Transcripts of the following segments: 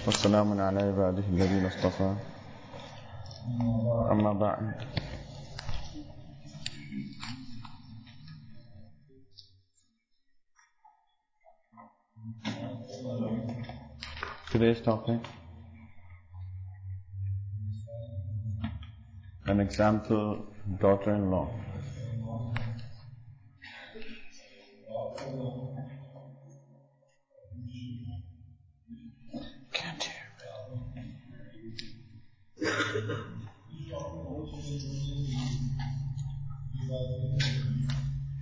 وسلام على عباده الذين اصطفى أما بعد. Today's topic, an example, daughter-in-law. Can't hear.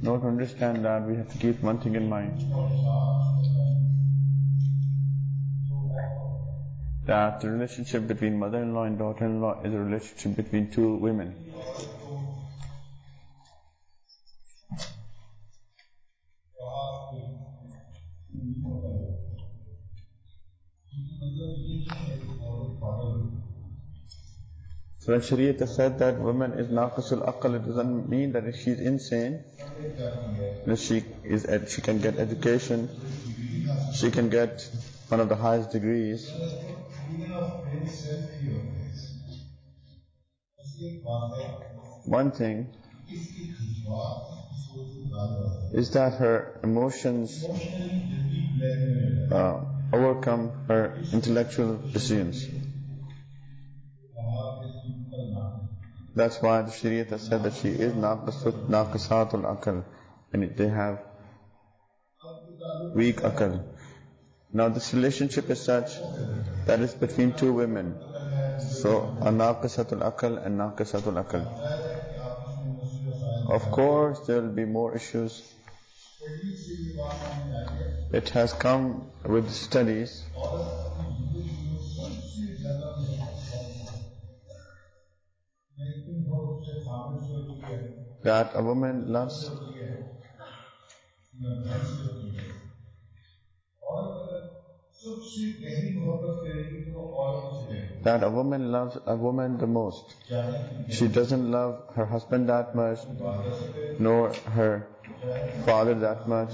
Now to understand that, we have to keep one thing in mind, that the relationship between mother-in-law and daughter-in-law is a relationship between two women. So when Shariat has said that woman is naqisul aql, it doesn't mean that if she is insane, that she can get education, she can get one of the highest degrees. One thing is that her emotions overcome her intellectual decisions. That's why the Shariat has said that she is naqisatul aql, and they have weak aql. Now this relationship is such that it's between two women. So a naqisatul aql and naqisatul aql. Of course there will be more issues. It has come with studies that a woman loves a woman the most. She doesn't love her husband that much, nor her father that much.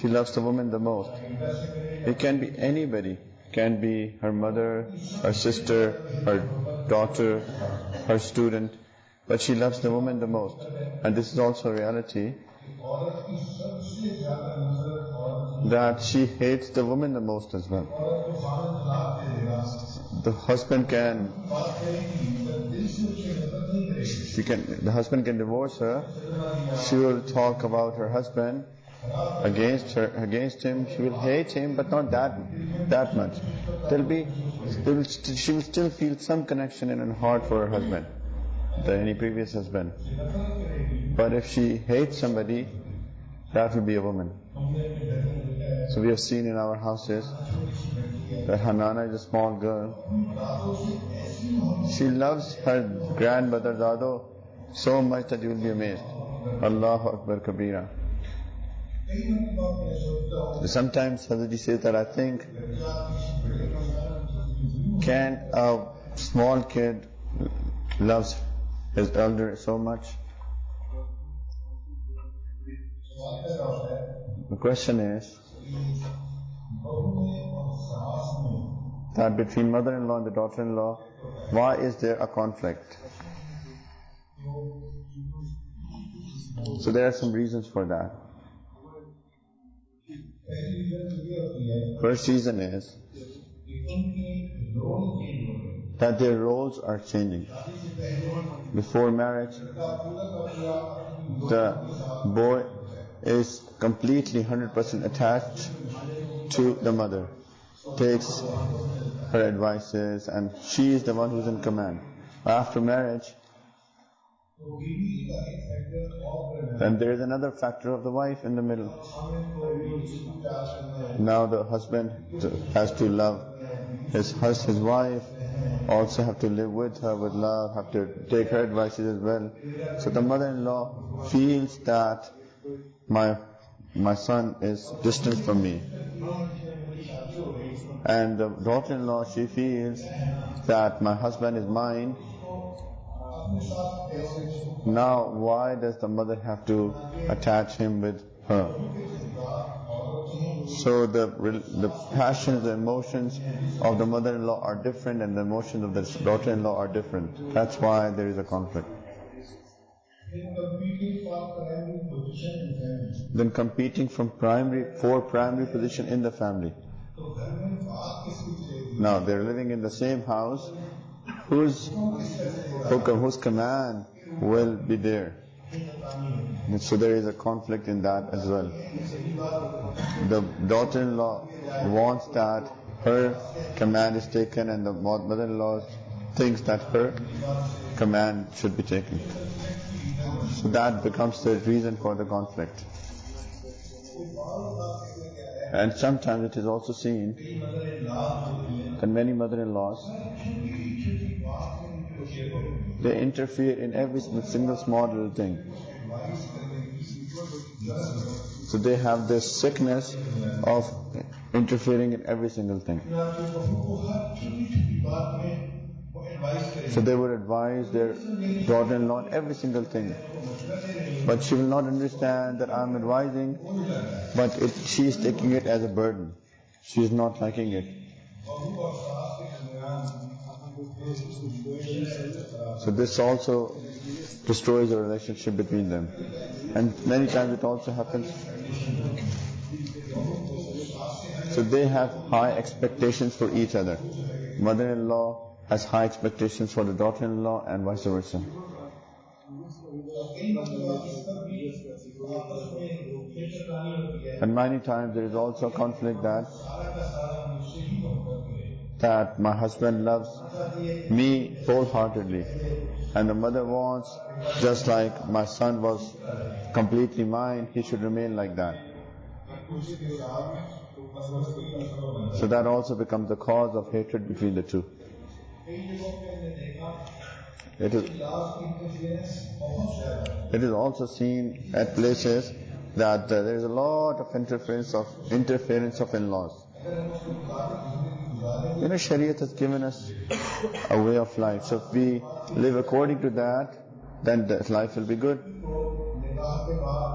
She loves the woman the most. It can be anybody. It can be her mother, her sister, her daughter, her student, but she loves the woman the most. And this is also a reality, that she hates the woman the most as well. The husband can divorce her. She will talk about her husband against him. She will hate him, but not that much. She will still feel some connection in her heart for her husband than any previous husband. But if she hates somebody, that will be a woman. So we have seen in our houses that Hanana is a small girl. She loves her grandmother Dado so much that you will be amazed. Allahu Akbar Kabira. Sometimes Chaudhary says that I think, can a small kid loves his elder so much? The question is that between mother-in-law and the daughter-in-law, why is there a conflict? So there are some reasons for that. First reason is that their roles are changing. Before marriage, the boy is completely 100% attached to the mother, takes her advices, and she is the one who's in command. After marriage, then there is another factor of the wife in the middle. Now the husband has to love his wife, also have to live with her with love, have to take her advices as well. So the mother-in-law feels that my son is distant from me. And the daughter-in-law, she feels that my husband is mine. Now why does the mother have to attach him with her? So the passions, the emotions of the mother-in-law are different, and the emotions of the daughter-in-law are different. That's why there is a conflict. Then competing for primary position in the family. Now they're living in the same house. Whose command will be there? And so there is a conflict in that as well. The daughter-in-law wants that her command is taken, and the mother-in-law thinks that her command should be taken. So that becomes the reason for the conflict. And sometimes it is also seen that many mother-in-laws, they interfere in every single small little thing. So they have this sickness of interfering in every single thing. So they would advise their daughter-in-law on every single thing. But she will not understand that I'm advising, but she is taking it as a burden. She is not liking it. So this also destroys the relationship between them. And many times it also happens. So they have high expectations for each other. Mother-in-law has high expectations for the daughter-in-law and vice versa. And many times there is also a conflict that my husband loves me wholeheartedly, and the mother wants, just like my son was completely mine, he should remain like that. So that also becomes the cause of hatred between the two. It is also seen at places that there is a lot of interference of in-laws. Shariat has given us a way of life. So if we live according to that, then that life will be good.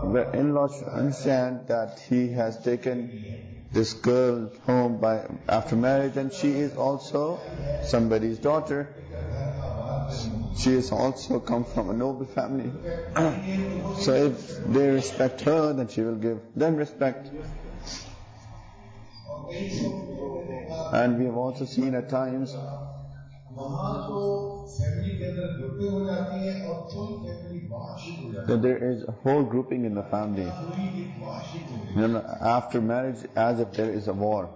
Where in-laws understand that he has taken this girl home after marriage, and she is also somebody's daughter. She has also come from a noble family. So if they respect her, then she will give them respect. And we have also seen at times that there is a whole grouping in the family. After marriage, as if there is a war.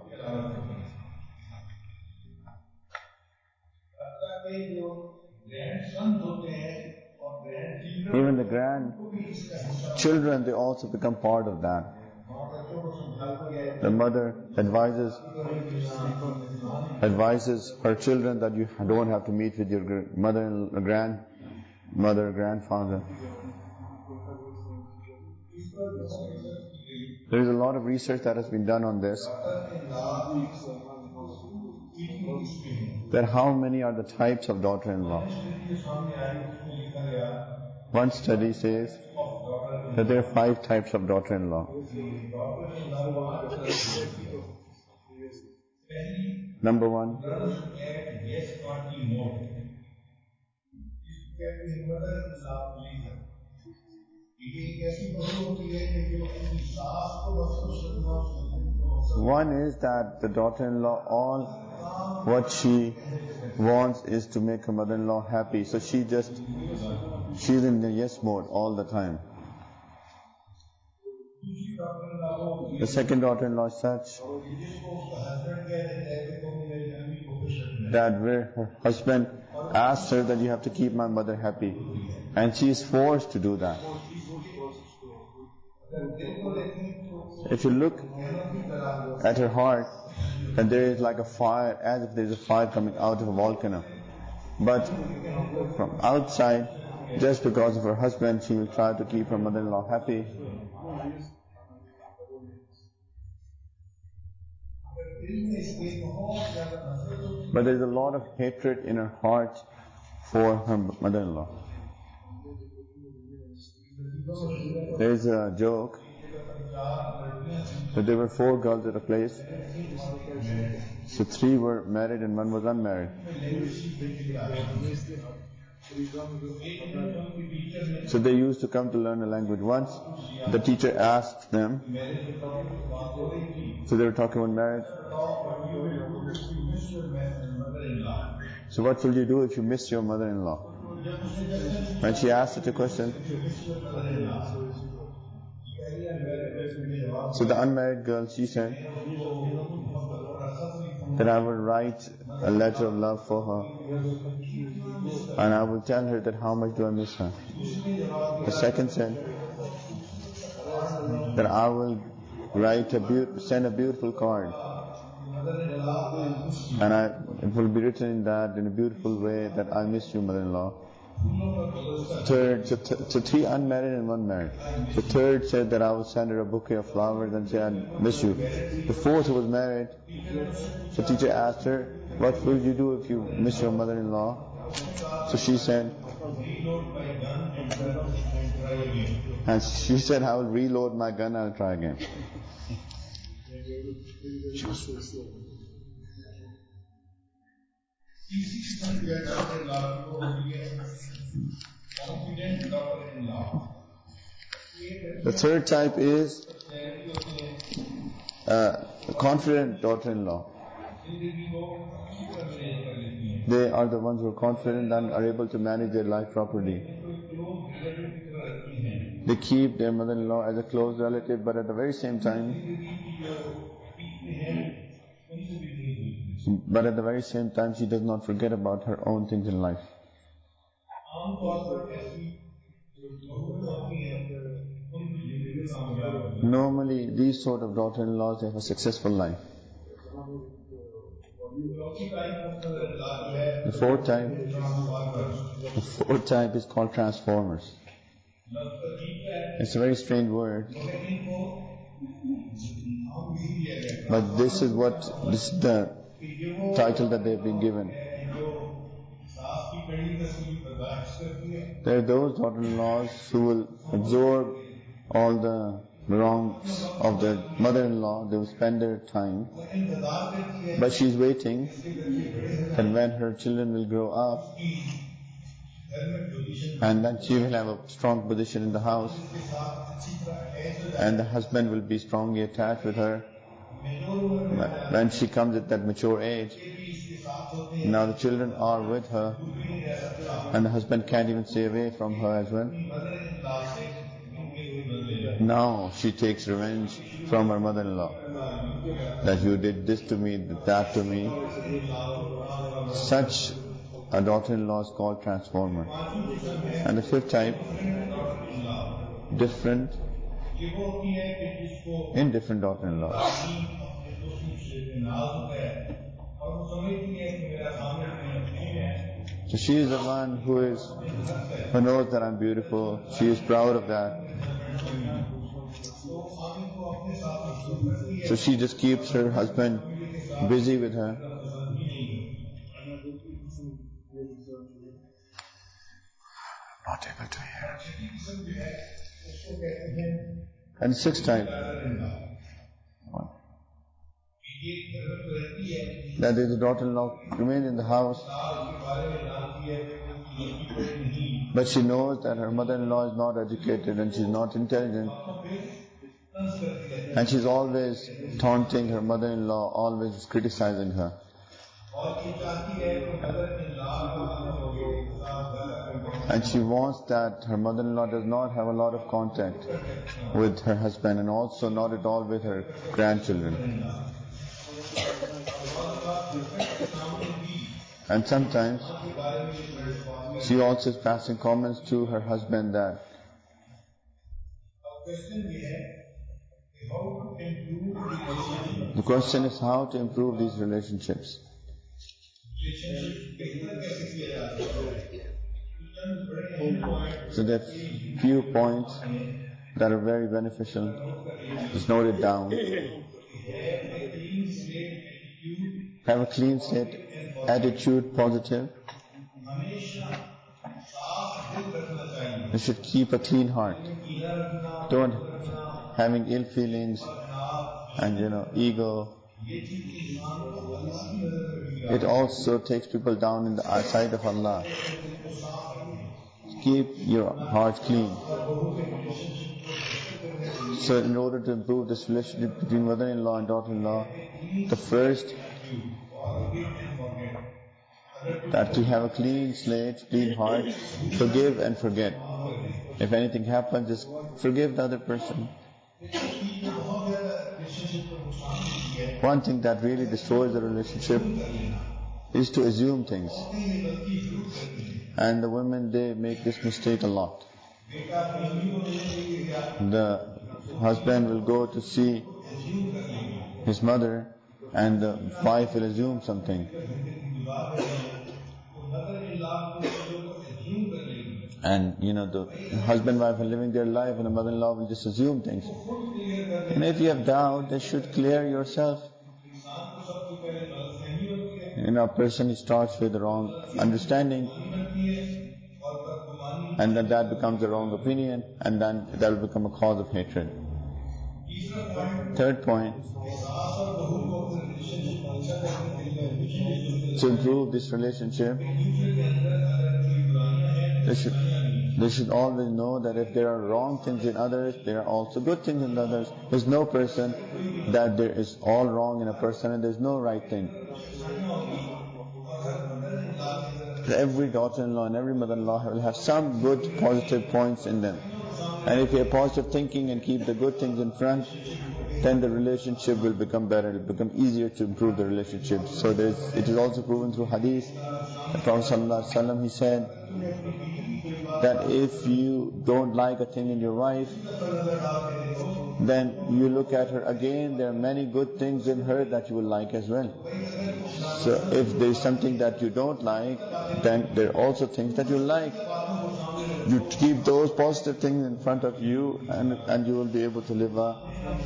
Even the grandchildren, they also become part of that. The mother advises her children that you don't have to meet with your grandfather. There is a lot of research that has been done on this. That how many are the types of daughter-in-law? One study says that there are 5 types of daughter-in-law. Number 1, one is that the daughter-in-law, all what she wants is to make her mother-in-law happy. So she's in the yes mode all the time. The second daughter-in-law is such that where her husband asks her that you have to keep my mother happy, and she is forced to do that. If you look at her heart, and there is like a fire, as if there is a fire coming out of a volcano. But from outside, just because of her husband, she will try to keep her mother-in-law happy. But there is a lot of hatred in her heart for her mother-in-law. There is a joke So there were 4 girls at a place. So 3 were married and 1 was unmarried. So they used to come to learn a language. Once the teacher asked them, so they were talking about marriage. So what will you do if you miss your mother-in-law? When she asked such a question, so the unmarried girl, she said that I will write a letter of love for her and I will tell her that how much do I miss her. The second said that I will send a beautiful card and it will be written in that in a beautiful way that I miss you, mother-in-law. Third, so 3 unmarried and 1 married. The third said that I will send her a bouquet of flowers and say I miss you. The fourth who was married, the teacher asked her, what will you do if you miss your mother-in-law? So she said, I will reload my gun and I'll try again. The third type is confident daughter-in-law. They are the ones who are confident and are able to manage their life properly. They keep their mother-in-law as a close relative, but at the very same time, she does not forget about her own things in life. Normally, these sort of daughter-in-laws have a successful life. The fourth type is called transformers. It's a very strange word, but this is the title that they've been given. There are those daughter-in-laws who will absorb all the wrongs of their mother-in-law. They will spend their time, but she's waiting and when her children will grow up and then she will have a strong position in the house and the husband will be strongly attached with her. When she comes at that mature age, now the children are with her and the husband can't even stay away from her as well. Now she takes revenge from her mother-in-law, that you did this to me, that to me. Such a daughter-in-law is called transformer. And the fifth type, indifferent daughter-in-law. So she is the one who knows that I'm beautiful. She is proud of that. So she just keeps her husband busy with her. Not able to hear. And sixth type, that is, the daughter-in-law remains in the house, but she knows that her mother-in-law is not educated and she's not intelligent, and she's always taunting her mother-in-law, always criticizing her. And she wants that her mother-in-law does not have a lot of contact with her husband and also not at all with her grandchildren. And sometimes she also is passing comments to her husband that the question is how to improve these relationships. So there are few points that are very beneficial. Just note it down. Have a clean slate, attitude positive. You should keep a clean heart. Don't having ill feelings and ego. It also takes people down in the sight of Allah. Keep your heart clean. So in order to improve this relationship between mother-in-law and daughter-in-law, the first, that to have a clean slate, clean heart, forgive and forget. If anything happens, just forgive the other person. One thing that really destroys the relationship is to assume things. And the women, they make this mistake a lot. The husband will go to see his mother and the wife will assume something. And the husband and wife are living their life and the mother-in-law will just assume things. And if you have doubt, they should clear yourself. A person who starts with the wrong understanding, and then that becomes a wrong opinion, and then that will become a cause of hatred. Third point, to improve this relationship, they should always know that if there are wrong things in others, there are also good things in others. There's no person that there is all wrong in a person and there's no right thing. Every daughter-in-law and every mother-in-law will have some good positive points in them. And if you have positive thinking and keep the good things in front, then the relationship will become better. It will become easier to improve the relationship. So it is also proven through hadith. The Prophet ﷺ, he said that if you don't like a thing in your wife, then you look at her again, there are many good things in her that you will like as well. So if there is something that you don't like, then there are also things that you like. You keep those positive things in front of you and you will be able to live a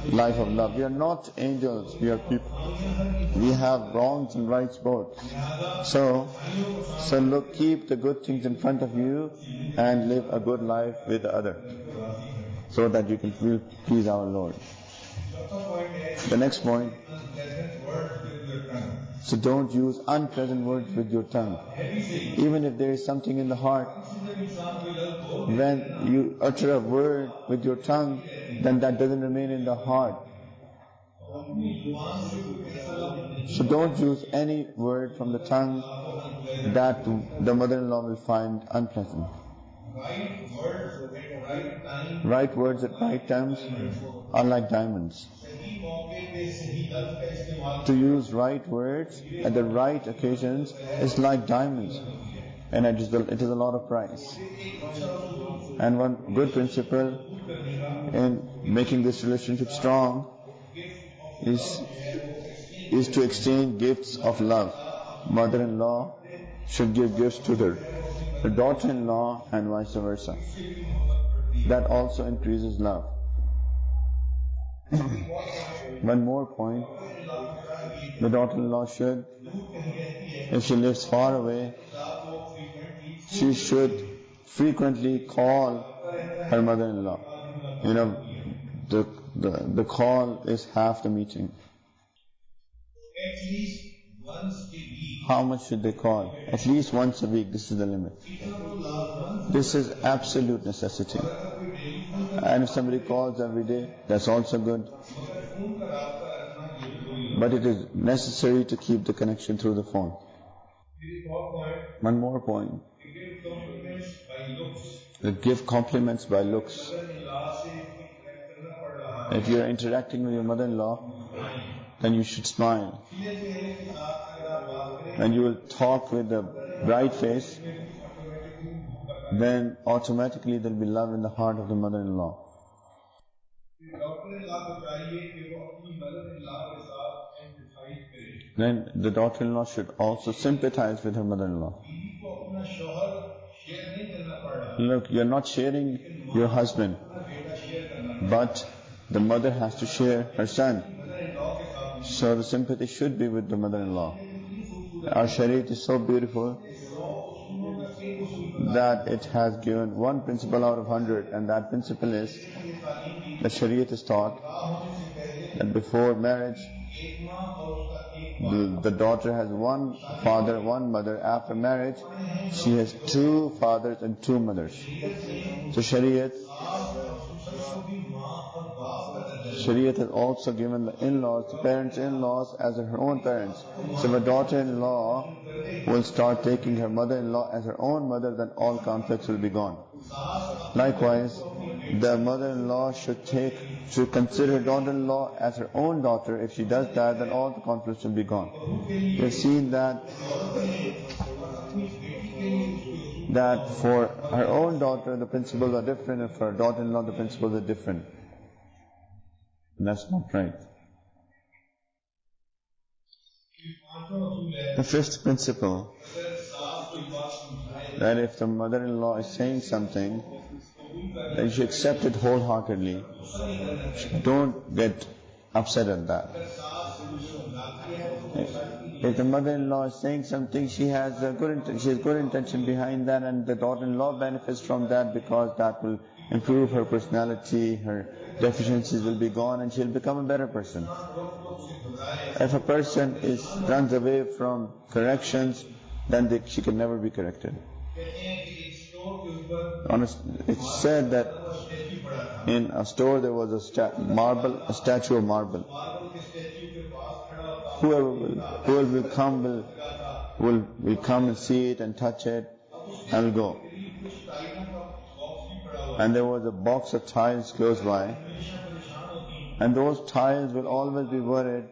life of love. We are not angels, we are people. We have wrongs and rights both. So look, keep the good things in front of you and live a good life with the other, so that you can please our Lord. The next point, so don't use unpleasant words with your tongue. Even if there is something in the heart, when you utter a word with your tongue, then that doesn't remain in the heart. So don't use any word from the tongue that the mother-in-law will find unpleasant. Right words at right times are like diamonds. To use right words at the right occasions is like diamonds, and it is a lot of price. And one good principle in making this relationship strong is to exchange gifts of love. Mother-in-law should give gifts to her daughter-in-law and vice versa. That also increases love. One more point, the daughter-in-law should, if she lives far away, she should frequently call her mother-in-law. The call is half the meeting. At least once a week. How much should they call? At least once a week. This is the limit. This is absolute necessity. And if somebody calls every day, that's also good. But it is necessary to keep the connection through the phone. One more point. Give compliments by looks. If you are interacting with your mother-in-law, then you should smile. When you will talk with a bright face, then automatically there will be love in the heart of the mother-in-law. Then the daughter-in-law should also sympathize with her mother-in-law. Look, you are not sharing your husband, but the mother has to share her son. So the sympathy should be with the mother-in-law. Our Shariat is so beautiful that it has given one principle out of 100, and that principle is, the Shariat is taught that before marriage, the daughter has one father, one mother. After marriage, she has two fathers and two mothers. So Shariat has also given the in-laws, the parents-in-laws as her own parents. So if a daughter-in-law will start taking her mother-in-law as her own mother, then all conflicts will be gone. Likewise, the mother-in-law should consider her daughter-in-law as her own daughter. If she does that, then all the conflicts will be gone. We have seen that for her own daughter the principles are different, and for her daughter-in-law the principles are different. And that's not right. The fifth principle, that if the mother-in-law is saying something, then you should accept it wholeheartedly. Don't get upset at that. If the mother-in-law is saying something, she has good intention behind that, and the daughter-in-law benefits from that because that will improve her personality, her deficiencies will be gone, and she'll become a better person. If a person runs away from corrections, then she can never be corrected. It's said that in a store there was a statue of marble. Whoever will come will come and see it and touch it and will go. And there was a box of tiles close by, and those tiles will always be worried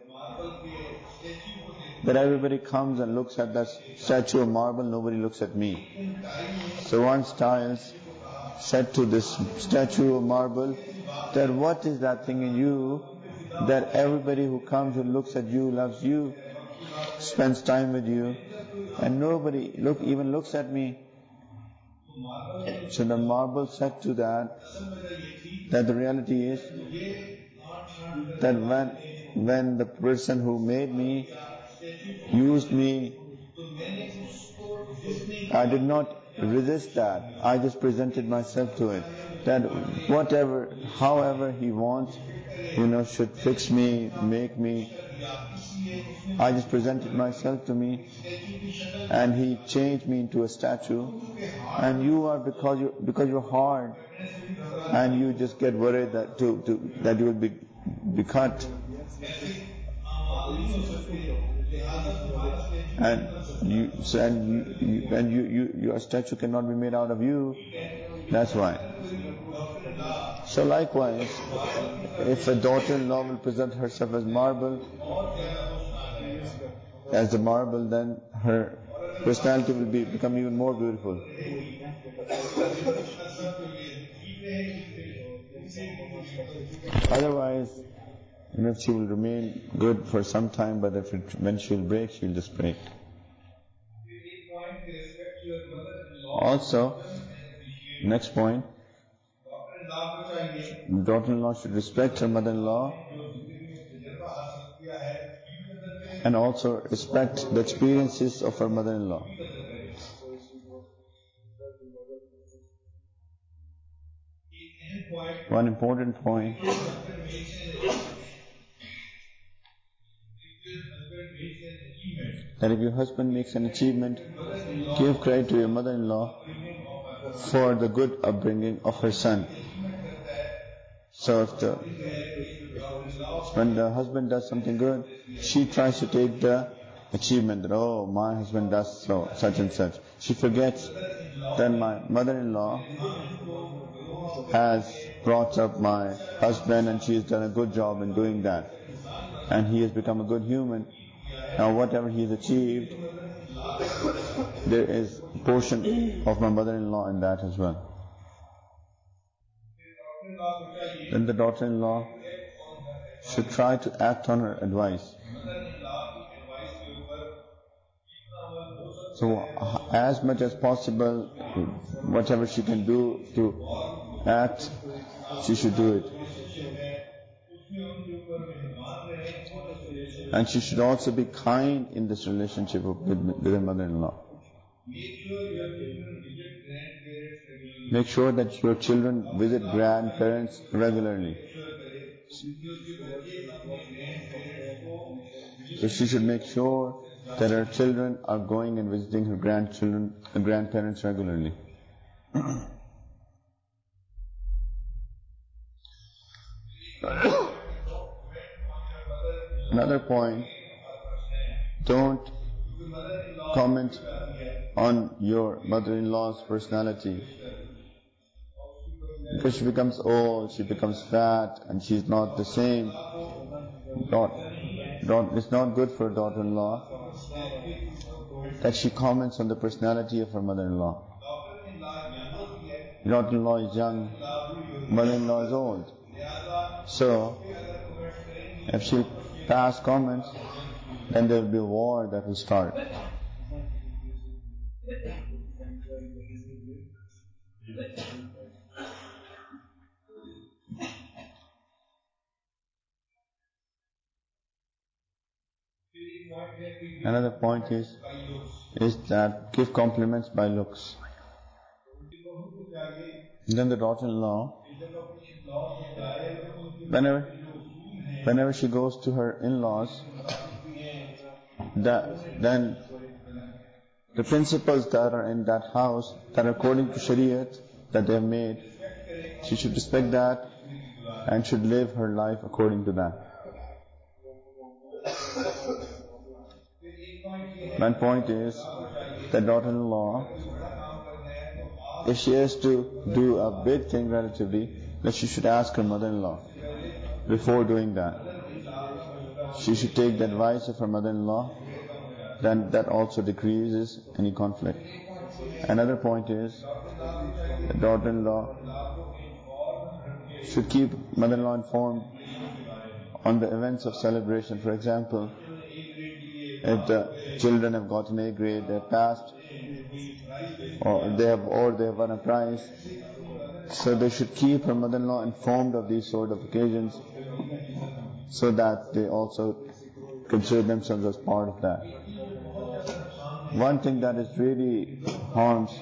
that everybody comes and looks at that statue of marble, nobody looks at me. So once tiles said to this statue of marble that what is that thing in you that everybody who comes and looks at you, loves you, spends time with you, and nobody even looks at me. So the marble said to that the reality is that when the person who made me used me, I did not resist that. I just presented myself to it. That however he wants, should fix me, make me. I just presented myself to me, and he changed me into a statue. And you are because you're hard, and you just get worried that you will be cut. And your statue cannot be made out of you. That's why. So likewise, if a daughter-in-law will present herself as the marble, then her personality will become even more beautiful. Otherwise, she will remain good for some time, but when she will break, she will just break. Also, next point, daughter-in-law should respect her mother-in-law and also respect the experiences of her mother-in-law. One important point, that if your husband makes an achievement, give credit to your mother-in-law for the good upbringing of her son. So when the husband does something good, she tries to take the achievement that, oh, my husband does such and such. She forgets that my mother-in-law has brought up my husband and she has done a good job in doing that. And he has become a good human. Now whatever he has achieved, there is a portion of my mother-in-law in that as well. Then the daughter-in-law should try to act on her advice. So as much as possible, whatever she can do to act, she should do it. And she should also be kind in this relationship with her mother-in-law. Make sure that your children visit grandparents regularly. So she should make sure that her children are going and visiting her grandparents regularly. Another point, don't comment on your mother-in-law's personality. Because she becomes old, she becomes fat, and she's not the same. It's not good for a daughter-in-law that she comments on the personality of her mother-in-law. Daughter-in-law is young, mother-in-law is old. So, if she pass comments, then there will be a war that will start. Another point is that give compliments by looks. And then the daughter-in-law, whenever she goes to her in-laws, then the principles that are in that house, that are according to Shariat, that they have made, she should respect that and should live her life according to that. One point is that daughter-in-law, if she has to do a big thing relatively, that she should ask her mother-in-law before doing that. She should take the advice of her mother-in-law, then that also decreases any conflict. Another point is that daughter-in-law should keep mother-in-law informed on the events of celebration. For example, if the children have gotten A grade, they have passed, or they have won a prize, so they should keep her mother-in-law informed of these sort of occasions, so that they also consider themselves as part of that. One thing that is really harms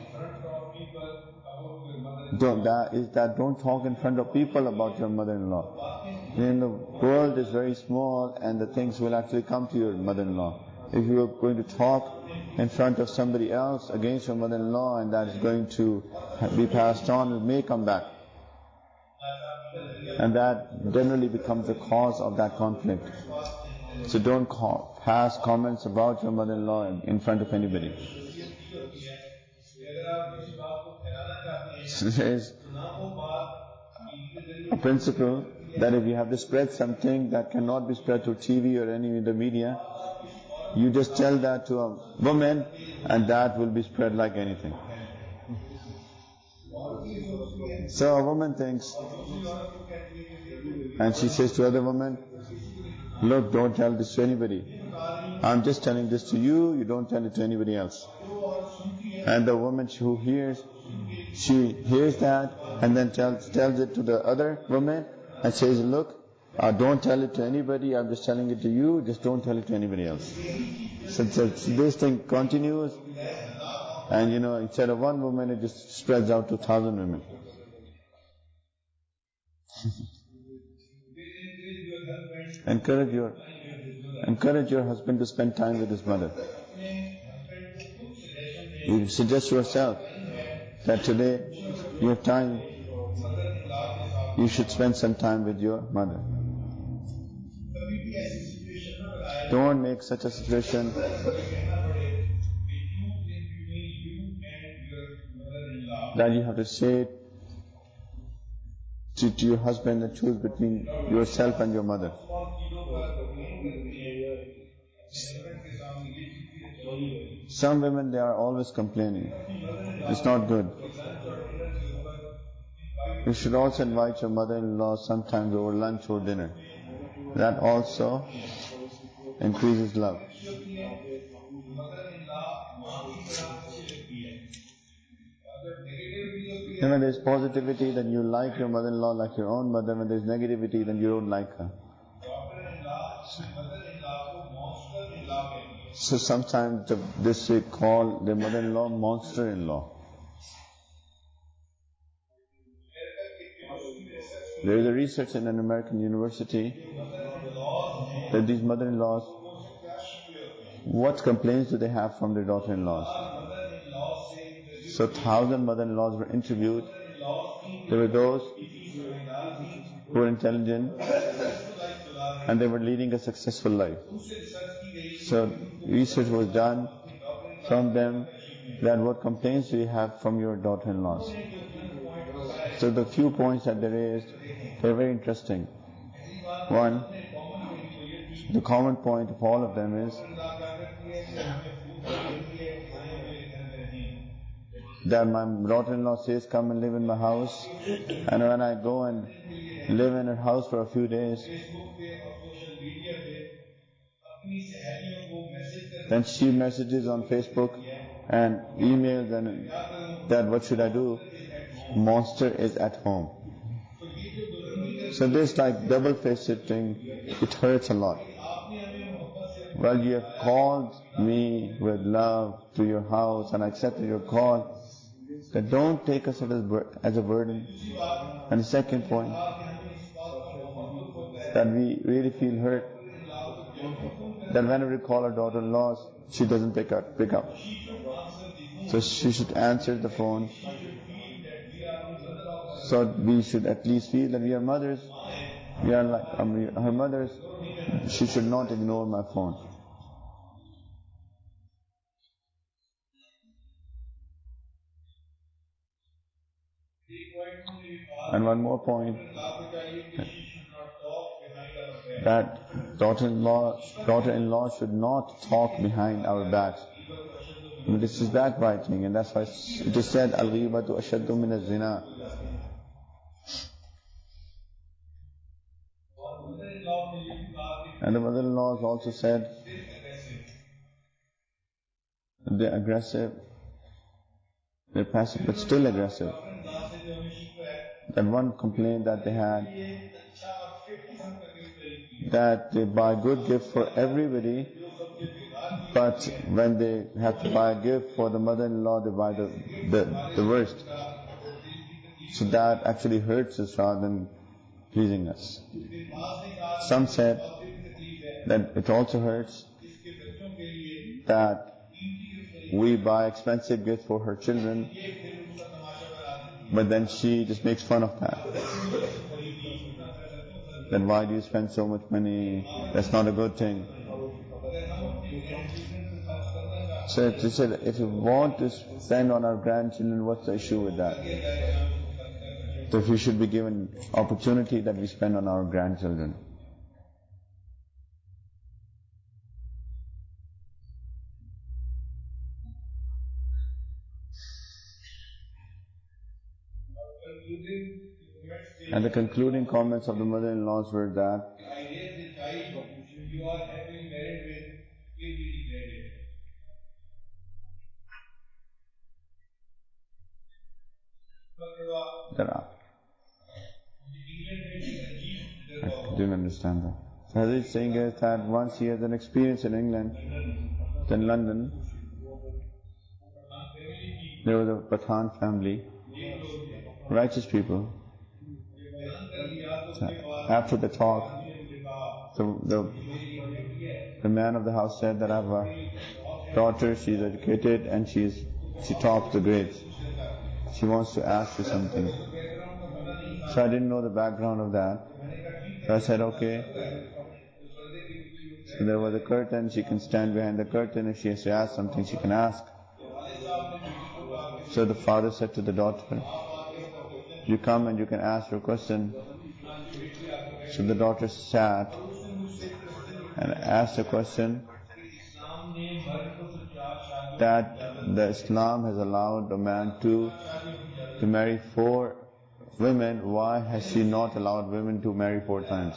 don't talk in front of people about your mother-in-law. The world is very small, and the things will actually come to your mother-in-law. If you are going to talk in front of somebody else against your mother-in-law, and that is going to be passed on, it may come back. And that generally becomes the cause of that conflict. So don't pass comments about your mother-in-law in front of anybody. So there is a principle that if you have to spread something that cannot be spread through TV or any other media, you just tell that to a woman, and that will be spread like anything. So a woman thinks, and she says to other women, look, don't tell this to anybody. I'm just telling this to you, you don't tell it to anybody else. And the woman who hears, she hears that and then tells it to the other woman and says, look, don't tell it to anybody, I'm just telling it to you, just don't tell it to anybody else. So this thing continues, and instead of one woman, it just spreads out to 1,000 women. Encourage your husband to spend time with his mother. You suggest yourself that today you have time, you should spend some time with your mother. Don't make such a situation that you have to say to your husband and choose between yourself and your mother. Some women, they are always complaining. It's not good. You should also invite your mother-in-law sometimes over lunch or dinner. That also increases love. When there is positivity, then you like your mother-in-law like your own mother. When there is negativity, then you don't like her. So sometimes they call their mother-in-law monster-in-law. There is a research in an American university that these mother-in-laws, what complaints do they have from their daughter-in-laws? So 1,000 mother-in-laws were interviewed. There were those who were intelligent and they were leading a successful life. So research was done from them that what complaints do you have from your daughter-in-laws? So the few points that there is, they're very interesting. One, the common point of all of them is that my daughter-in-law says, come and live in my house, and when I go and live in her house for a few days, then she messages on Facebook and emails and that what should I do? Monster is at home. So this like double-faced thing, it hurts a lot. Well, you have called me with love to your house and I accepted your call. That don't take us as a burden. And the second point, that we really feel hurt, that whenever we call our daughter-in-laws, she doesn't pick up. So she should answer the phone. So we should at least feel that we are mothers. We are like her mothers. She should not ignore my phone. And one more point, that daughter-in-law should not talk behind our backs. This is backbiting, and that's why it is said, al-ghibatu ashaddu min az-zina. And the mother-in-laws also said, they're aggressive, they're passive but still aggressive. That one complaint that they had, that they buy good gifts for everybody, but when they have to buy a gift for the mother-in-law, they buy the worst. So that actually hurts us rather than pleasing us. Some said that it also hurts that we buy expensive gifts for her children, but then she just makes fun of that. Then why do you spend so much money? That's not a good thing. So they said, if you want to spend on our grandchildren, what's the issue with that? So we should be given opportunity that we spend on our grandchildren. And the concluding comments of the mother-in-laws were that I didn't understand that. So as he's saying is that once he has an experience in England, then London, there was a Pathan family, righteous people. So after the talk, the man of the house said that I have a daughter, she's educated and she tops the grades. She wants to ask you something. So I didn't know the background of that. So I said, okay. So there was a curtain, she can stand behind the curtain. If she has to ask something, she can ask. So the father said to the daughter, you come and you can ask your question. So the daughter sat and asked a question that the Islam has allowed a man to marry 4 women. Why has she not allowed women to marry 4 times?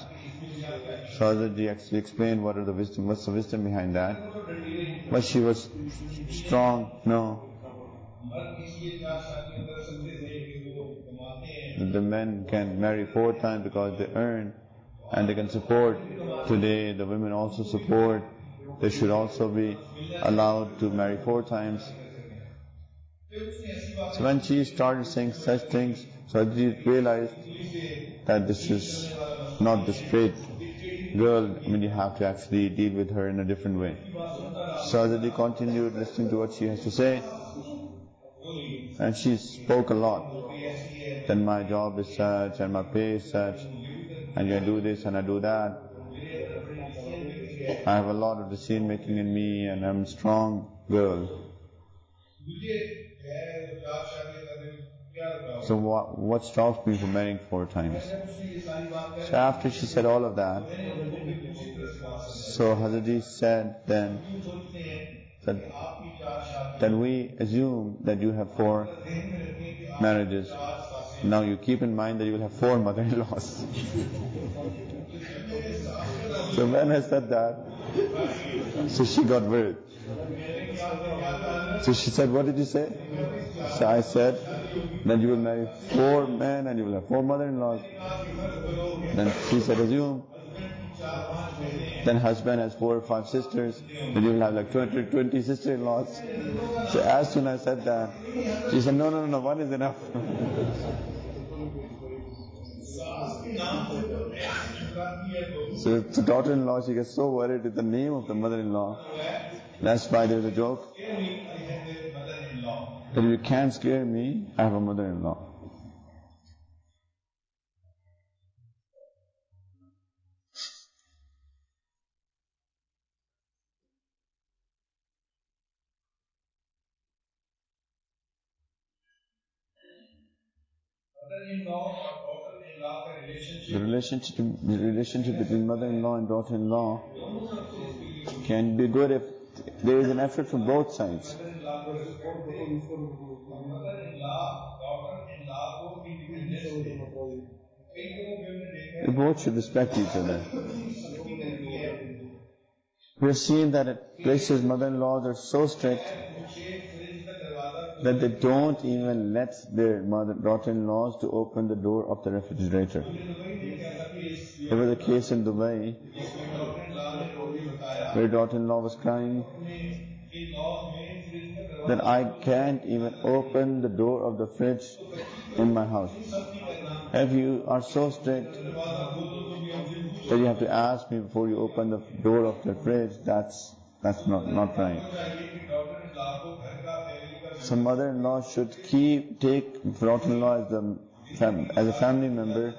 Chaudhary actually explained what's the wisdom behind that. But she was strong. No. The men can marry 4 times because they earn and they can support. Today the women also support. They should also be allowed to marry 4 times. So when she started saying such things, So Hazrat realized that this is not the straight girl. I mean, you have to actually deal with her in a different way. So Hazrat continued listening to what she has to say, and she spoke a lot. Then my job is such, and my pay is such, and I do this and I do that. I have a lot of decision making in me, and I'm a strong girl. So what stops me from marrying 4 times? So after she said all of that, so Hazrat said then that we assume that you have 4 marriages. Now you keep in mind that you will have 4 mother-in-laws. So when I said that, so she got worried. So she said, what did you say? So I said that you will marry 4 men and you will have 4 mother-in-laws. Then she said, assume. Then husband has 4 or 5 sisters, then you will have like 20 sister-in-laws. So as soon as I said that, she said, no, 1 is enough. So the daughter-in-law, she gets so worried with the name of the mother-in-law. That's why there's a joke that if you can't scare me, I have a mother-in-law. The relationship between mother-in-law and daughter-in-law can be good if there is an effort from both sides. They both should respect each other. We have seen that at places mother-in-laws are so strict that they don't even let their daughter-in-laws to open the door of the refrigerator. There was a case in Dubai where daughter-in-law was crying that I can't even open the door of the fridge in my house. If you are so strict that you have to ask me before you open the door of the fridge, that's not right. So mother-in-law should take daughter-in-law as a family member,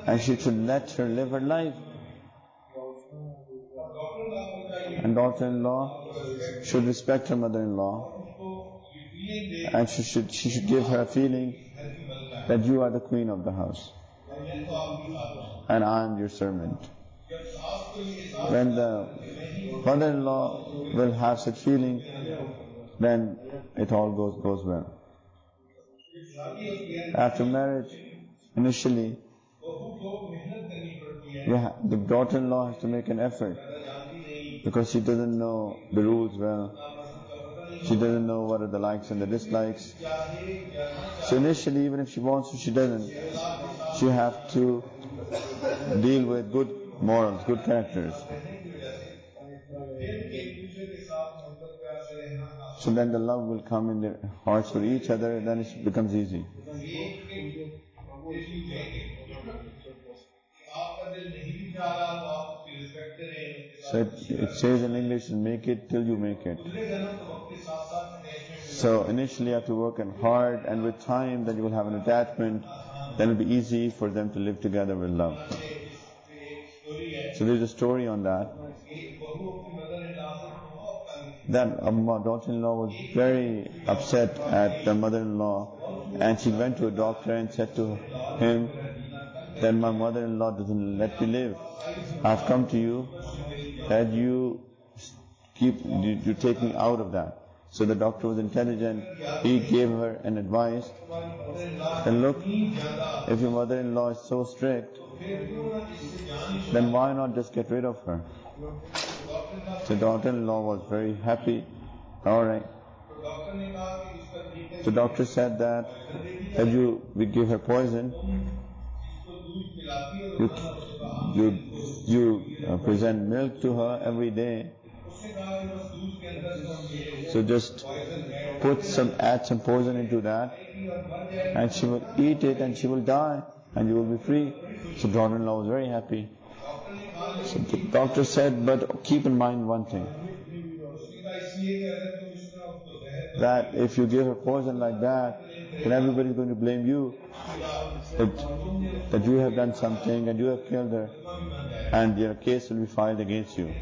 and she should let her live her life. And daughter-in-law should respect her mother-in-law, and she should give her a feeling that you are the queen of the house and I am your servant. When the mother-in-law will have such feeling, then it all goes well. After marriage, initially, the daughter-in-law has to make an effort because she doesn't know the rules well. She doesn't know what are the likes and the dislikes. So initially, even if she wants to, she doesn't. She has to deal with good morals, good characters. So then the love will come in their hearts for each other, and then it becomes easy. So it says in English, make it till you make it. So initially you have to work hard, and with time then you will have an attachment, then it will be easy for them to live together with love. So there's a story on that. That my daughter-in-law was very upset at the mother-in-law, and she went to a doctor and said to him that my mother-in-law doesn't let me live. I've come to you that you take me out of that. So the doctor was intelligent. He gave her an advice. And look, if your mother-in-law is so strict, then why not just get rid of her? The daughter-in-law was very happy. Alright. The doctor said that we give her poison. You present milk to her every day. So just add some poison into that, and she will eat it and she will die and you will be free. So daughter-in-law was very happy. So the doctor said, but keep in mind one thing, that if you give her poison like that, then everybody is going to blame you that you have done something and you have killed her, and your case will be filed against you.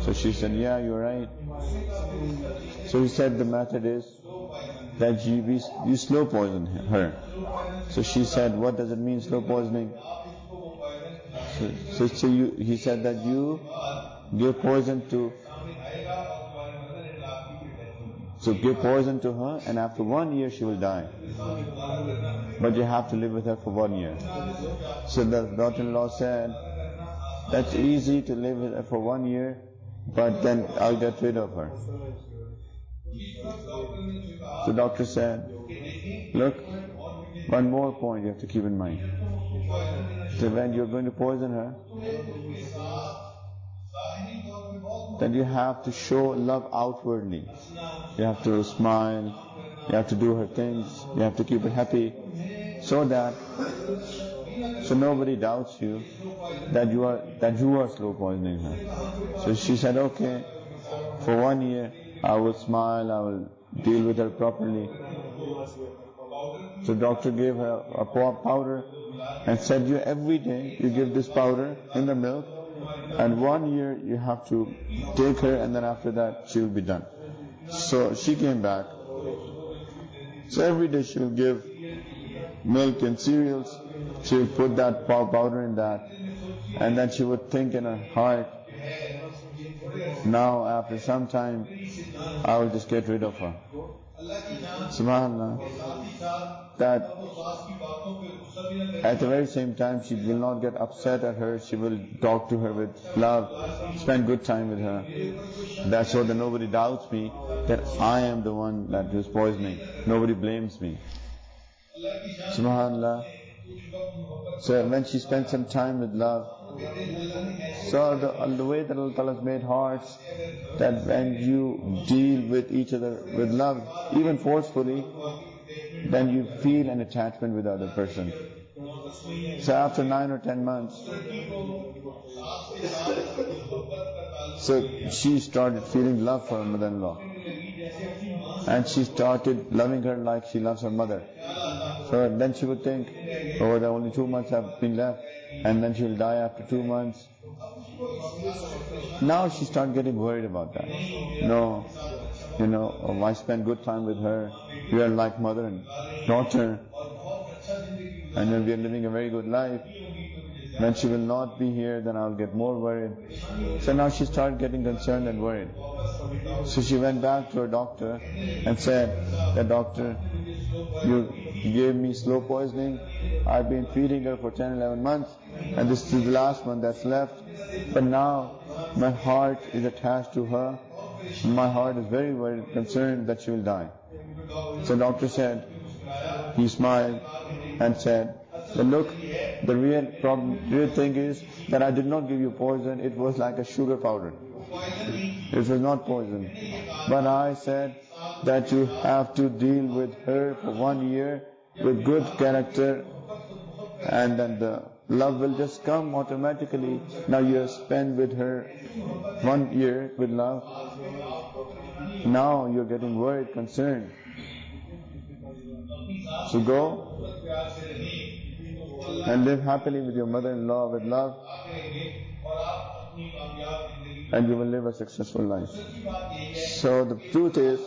So she said, yeah, you're right. So he said the method is that you slow poison her. So she said, what does it mean, slow poisoning? So he said that you give poison to her, and after 1 year she will die. But you have to live with her for 1 year. So the daughter-in-law said, that's easy to live with her for 1 year, but then I'll get rid of her. The doctor said, look, one more point you have to keep in mind. So when you're going to poison her, then you have to show love outwardly. You have to smile, you have to do her things, you have to keep her happy, so nobody doubts you that you are slow poisoning her. So she said, okay, for 1 year I will smile, I will deal with her properly. So doctor gave her a powder and said, you every day you give this powder in the milk, and 1 year you have to take her, and then after that she will be done. So she came back. So every day she will give milk and cereals. She will put that powder in that, and then she would think in her heart, now after some time I will just get rid of her. SubhanAllah, that at the very same time she will not get upset at her, she will talk to her with love, spend good time with her. That's so that nobody doubts me that I am the one that is poisoning. Nobody blames me. SubhanAllah. So when she spent some time with love, so the way that Allah Ta'ala has made hearts, that when you deal with each other with love, even forcefully, then you feel an attachment with the other person. So after 9 or 10 months, so she started feeling love for her mother-in-law, and she started loving her like she loves her mother. So then she would think, oh, there are only 2 months have been left, and then she will die after 2 months. Now she started getting worried about that. No, I spend good time with her. We are like mother and daughter, and then we are living a very good life. When she will not be here, then I'll get more worried. So now she started getting concerned and worried. So she went back to her doctor and said, the doctor, you gave me slow poisoning. I've been feeding her for 10, 11 months, and this is the last one that's left. But now my heart is attached to her. My heart is very, very concerned that she will die. So doctor said, he smiled and said, look, the real thing is that I did not give you poison. It was like a sugar powder. It was not poison. But I said that you have to deal with her for 1 year with good character, and then the love will just come automatically. Now you have spent with her 1 year with love. Now you're getting worried, concerned. So go and live happily with your mother-in-law with love, and you will live a successful life. So the truth is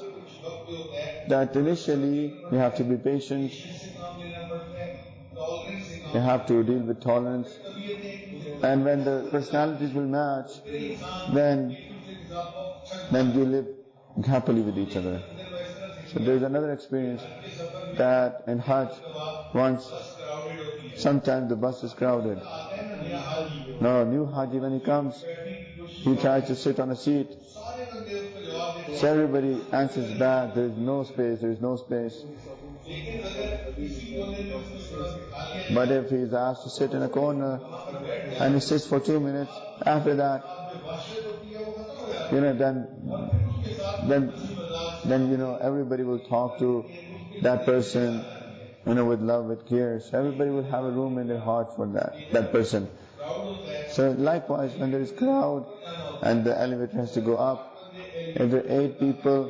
that initially you have to be patient, you have to deal with tolerance, and when the personalities will match, then you live happily with each other. So there is another experience that in Hajj, once, sometimes the bus is crowded. Now, new Haji, when he comes, he tries to sit on a seat. So everybody answers back, there is no space, there is no space. But if he is asked to sit in a corner, and he sits for 2 minutes, after that, then then everybody will talk to that person, with love, with care. So everybody will have a room in their heart for that person. So likewise, when there is crowd and the elevator has to go up, if there are 8 people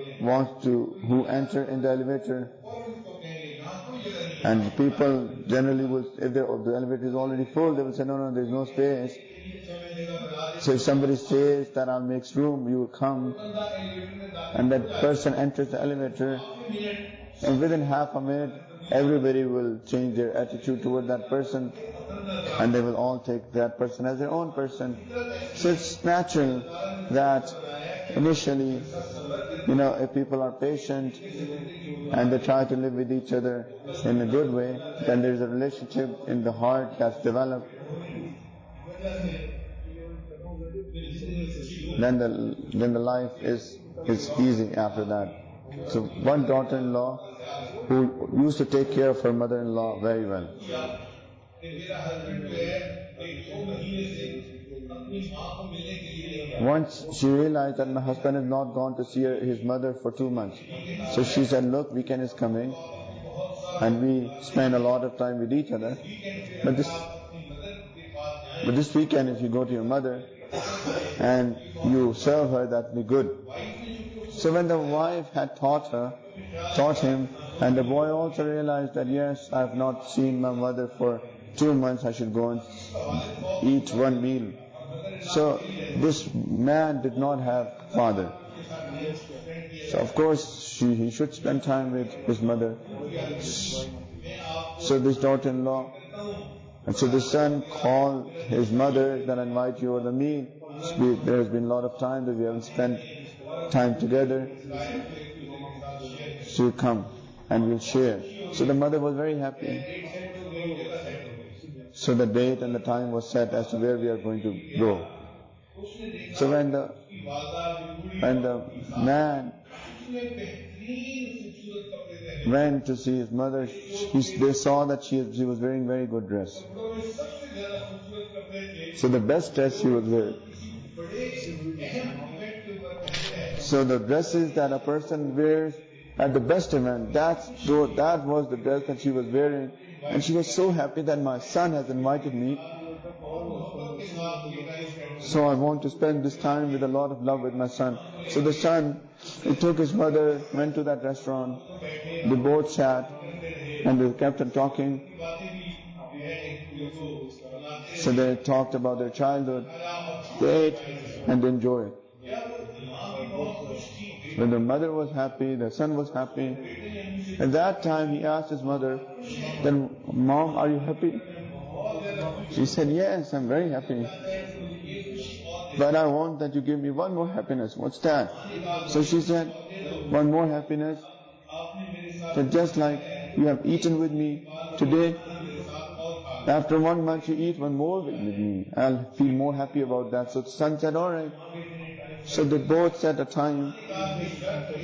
who enter in the elevator, and people generally will, if the elevator is already full, they will say, no, there's no space. So if somebody says that I'll make room, you will come, and that person enters the elevator, and within half a minute, everybody will change their attitude toward that person, and they will all take that person as their own person. So it's natural that initially, if people are patient and they try to live with each other in a good way, then there is a relationship in the heart that's developed. Then the life is easy after that. So one daughter-in-law who used to take care of her mother-in-law very well. Once she realized that my husband has not gone to see his mother for 2 months. So she said, look, weekend is coming and we spend a lot of time with each other. But this weekend, if you go to your mother and you serve her, that will be good. So when the wife had taught him, and the boy also realized that yes, I have not seen my mother for 2 months, I should go and eat one meal. So this man did not have father. So of course he should spend time with his mother. So this daughter-in-law, and so the son called his mother, that I invite you over the meal. There has been a lot of time that we haven't spent time together. So you come and we'll share. So the mother was very happy. So the date and the time was set as to where we are going to go. So when the man went to see his mother, they saw that she was wearing very good dress. So the best dress she was wearing. So the dresses that a person wears at the best event, that was the dress that she was wearing. And she was so happy that my son has invited me. So I want to spend this time with a lot of love with my son. So the son, he took his mother, went to that restaurant. They both sat and they kept on talking. So they talked about their childhood. They ate and enjoyed. When the mother was happy, the son was happy. At that time he asked his mother, then, Mom, are you happy? She said, yes, I'm very happy. But I want that you give me one more happiness. What's that? So she said, one more happiness. That just like you have eaten with me today, after 1 month you eat one more with me. I'll feel more happy about that. So the son said, all right. So they both set a time.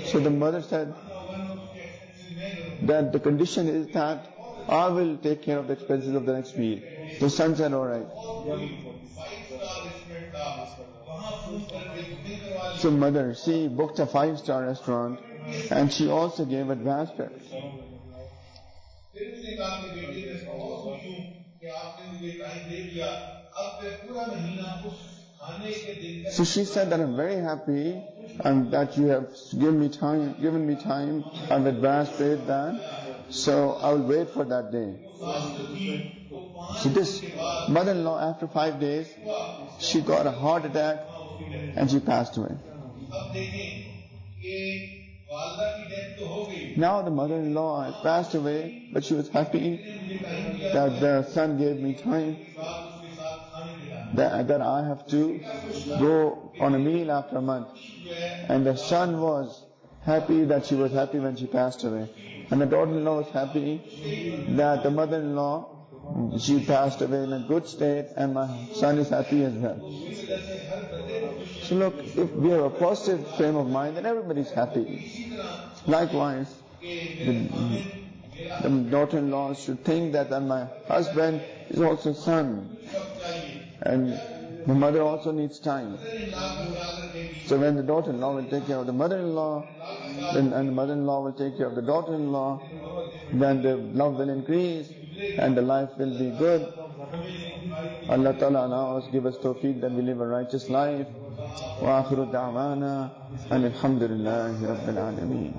So the mother said that the condition is that I will take care of the expenses of the next meal. The son said, all right. So mother, she booked a 5-star restaurant and she also gave advance fare. So she said that I'm very happy and that you have given me time, I've advance paid that, so I will wait for that day. So this mother-in-law, after 5 days, she got a heart attack and she passed away. Now the mother-in-law has passed away, but she was happy that the son gave me time, that I have to go on a meal after a month. And the son was happy that she was happy when she passed away. And the daughter-in-law was happy that the mother-in-law, she passed away in a good state and my son is happy as well. So look, if we have a positive frame of mind, then everybody is happy. Likewise, the daughter-in-law should think that my husband is also son. And The mother also needs time. So when the daughter-in-law will take care of the mother-in-law, and the mother-in-law will take care of the daughter-in-law, then the love will increase and the life will be good. Allah Ta'ala allows, give us tawqeer that we live a righteous life. Wa akhiru da'wana and alhamdulillahi rabbil alameen.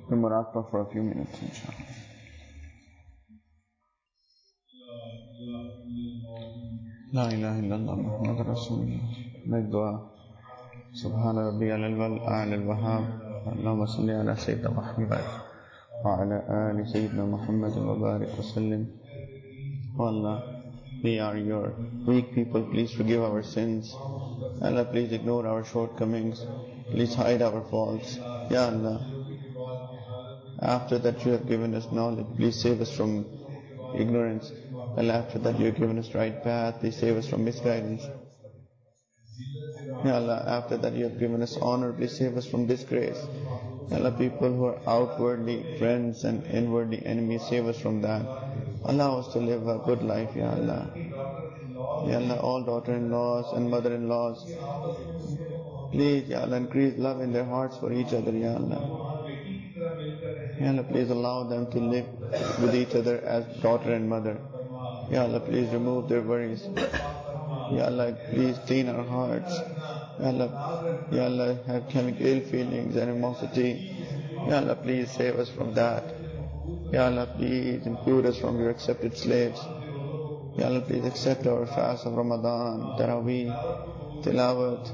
The muraqabah for a few minutes, inshallah. La ilaha illallah Muhammad Rasulullah. Make dua. Subhana rabbiyal a'la al-wahhab. Allahumma salli ala Sayyidina Muhammad wa ala ali Sayyidina Muhammad wa barik wa sallim. Oh Allah, we are your weak people. Please forgive our sins. Allah, please ignore our shortcomings. Please hide our faults. Ya Allah, after that you have given us knowledge, please save us from ignorance. And after that you have given us right path, please save us from misguidance. Ya Allah, after that you have given us honor, please save us from disgrace. Ya Allah, people who are outwardly friends and inwardly enemies, save us from that. Allow us to live a good life, Ya Allah. Ya Allah, all daughter-in-laws and mother-in-laws, please, Ya Allah, increase love in their hearts for each other, Ya Allah. Ya Allah, please allow them to live with each other as daughter and mother. Ya Allah, please remove their worries. Ya Allah, please clean our hearts. Ya Allah, having ill feelings, animosity. Ya Allah, please save us from that. Ya Allah, please include us from your accepted slaves. Ya Allah, please accept our fast of Ramadan, Taraweeh, Tilawat.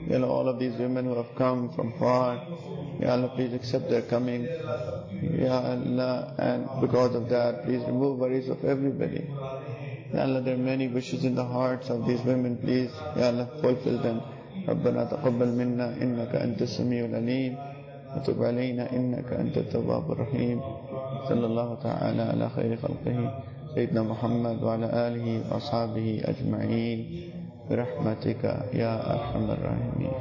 Ya Allah, all of these women who have come from far, Ya Allah, please accept their coming. Ya Allah, and because of that, please remove worries of everybody. Ya Allah, there are many wishes in the hearts of these women, please, Ya Allah, fulfill them. ربنا تقبل منا إنك أنت السميع العليم وتب علينا إنك أنت التواب الرحيم صلى الله تعالى على خير خلقه سيدنا محمد وعلى آله وأصحابه أجمعين برحمتك يا أرحم الراحمين.